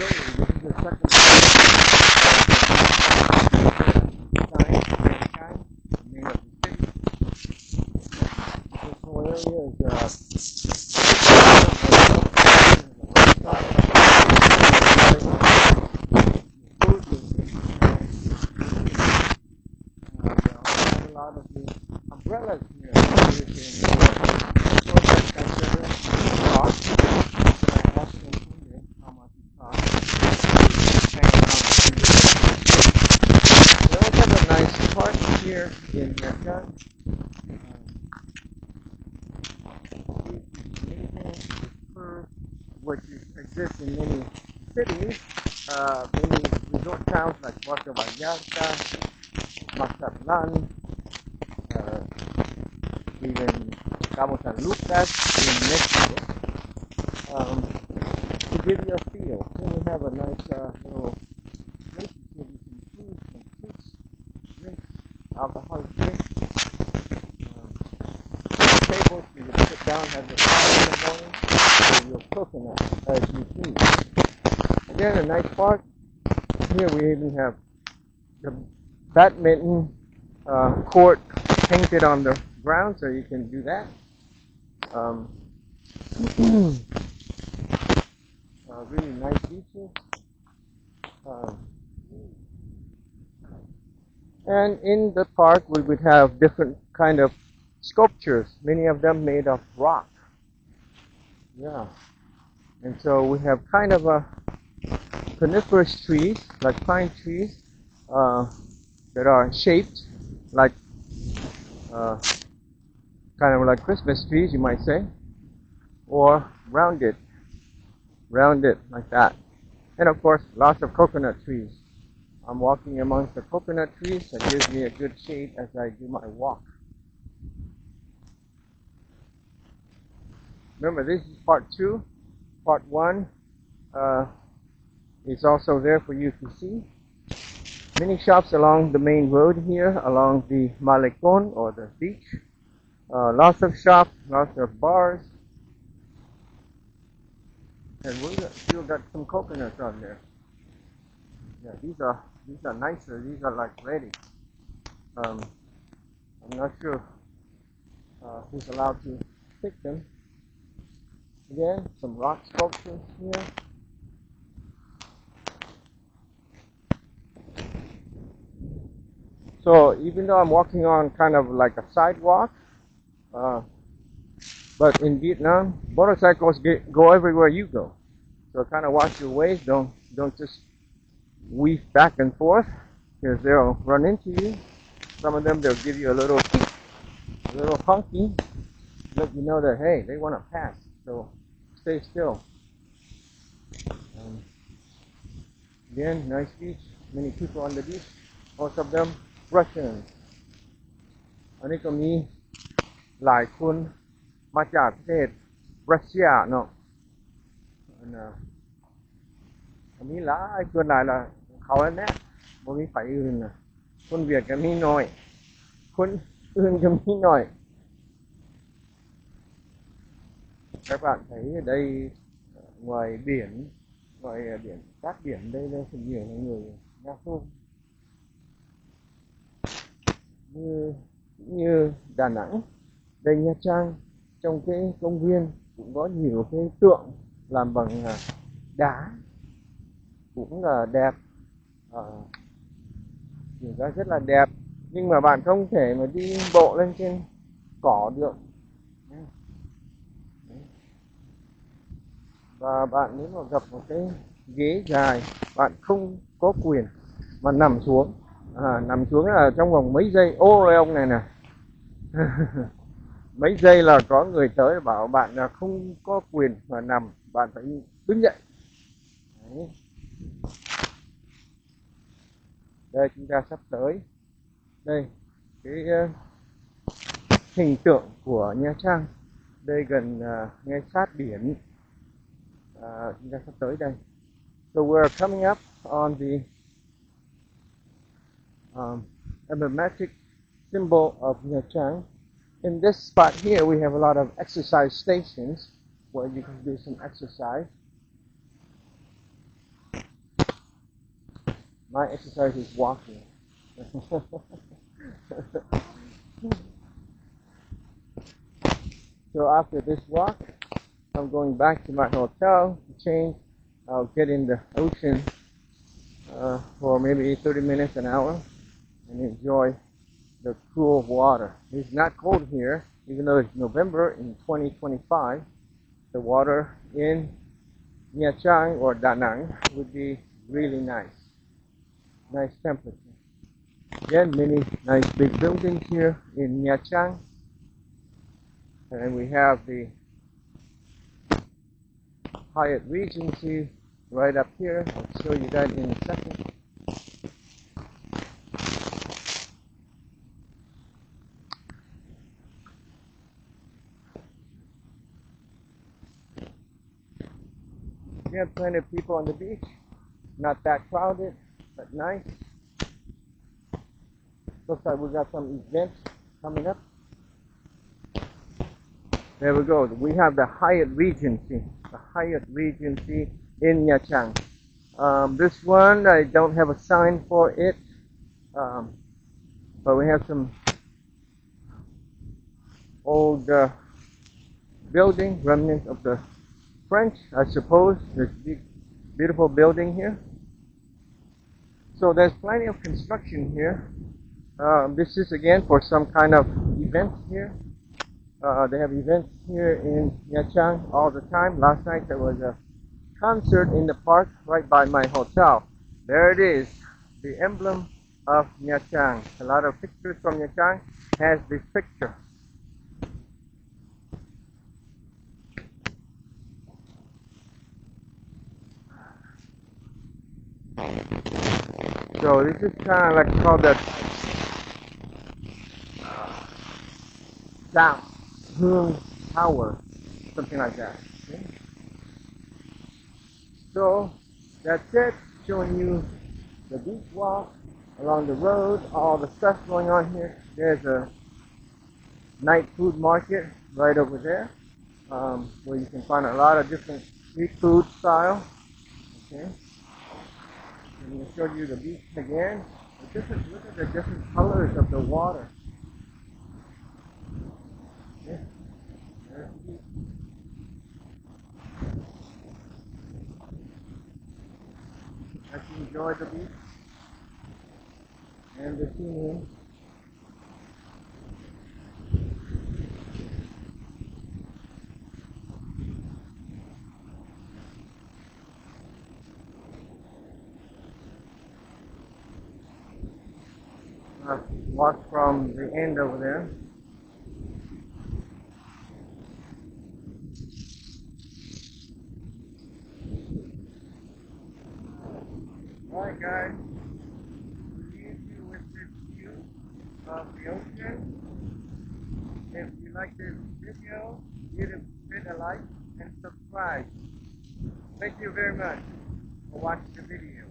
the second sign made of the city. This whole area is a lot of the umbrellas here. Here in Nha Trang, which exists in many cities, many resort towns like Puerto Vallarta, Mazatlan, even Cabo San Lucas in Mexico, to give you a feel. Here we have a nice little place to give you some food, some fruits, drinks, alcoholic drinks. Tables you can sit down, have your coffee in the morning, or your coconut as you please. Again, a nice park. Here we even have the badminton court painted on the ground, so you can do that. Really nice beaches. And in the park we would have different kind of sculptures, many of them made of rock. Yeah. And so we have kind of a coniferous trees, like pine trees, that are shaped like kind of like Christmas trees, you might say, or rounded like that. And of course, lots of coconut trees. I'm walking amongst the coconut trees. That gives me a good shade as I do my walk. Remember, this is part 2. Part 1 is also there for you to see. Many shops along the main road here, along the Malecon or the beach. Lots of shops, lots of bars. And we still got some coconuts on there. Yeah, these are nicer. These are like ready. I'm not sure who's allowed to pick them. Again, some rock sculptures here. So even though I'm walking on kind of like a sidewalk, but in Vietnam, motorcycles go everywhere you go. So kind of watch your ways. Don't just weave back and forth, because they'll run into you. Some of them, they'll give you a little honky, let you know that hey, they want to pass. So stay still. Again, nice beach. Many people on the beach. Most of them Russians. อันนี้ก็มีหลายคนมาจากประเทศรัสเซียเนาะอันนี้หลายคนหลายละเขาแล้วเนี่ยบ่มีไผอื่นนะคนเวียดก็มีน้อยคนอื่นก็มีน้อย Các bạn thấy ở đây ngoài biển cát biển đây là phần nhiều là người Nga Phương, như Đà Nẵng, đây Nha Trang, trong cái công viên cũng có nhiều cái tượng làm bằng đá, cũng là đẹp, nhìn ra rất là đẹp, nhưng mà bạn không thể mà đi bộ lên trên cỏ được. Và bạn nếu mà gặp một cái ghế dài, bạn không có quyền mà nằm xuống. Nằm xuống là trong vòng mấy giây, ô rồi ông này nè. Mấy giây là có người tới bảo bạn là không có quyền mà nằm, bạn phải đứng dậy. Đấy. Đây chúng ta sắp tới. Đây cái hình tượng của Nha Trang. Đây gần ngay sát biển. Chúng ta sắp tới đây. So we're coming up on the emblematic symbol of Nha Trang. In this spot here, we have a lot of exercise stations where you can do some exercise. My exercise is walking. So after this walk, I'm going back to my hotel to change. I'll get in the ocean for maybe 30 minutes, an hour, and enjoy the cool water. It's not cold here, even though it's November in 2025. The water in Nha Trang or Da Nang would be really nice. Nice temperature. Again, many nice big buildings here in Nha Trang. And we have the Hyatt Regency right up here. I'll show you that in a second. We have plenty of people on the beach. Not that crowded, but nice. Looks like we got some events coming up. There we go. We have the Hyatt Regency. The Hyatt Regency in Nha Trang. This one, I don't have a sign for it. But we have some old building, remnants of the French, I suppose. This big, beautiful building here. So there's plenty of construction here. This is again for some kind of events here. They have events here in Nha Trang all the time. Last night there was a concert in the park right by my hotel. There it is, the emblem of Nha Trang. A lot of pictures from Nha Trang has this picture. So this is kind of like called the Hương Tower, something like that. Okay? So that's it, showing you the beach walk along the road, all the stuff going on here. There's a night food market right over there, where you can find a lot of different street food style. Okay, and we'll show you the beach again. Look at the different colors of the water. Okay. There's the beach. Let's enjoy the beach and the scenery. Walk from the end over there. Alright guys, leave you with this view of the ocean. If you like this video, give it a like and subscribe. Thank you very much for watching the video.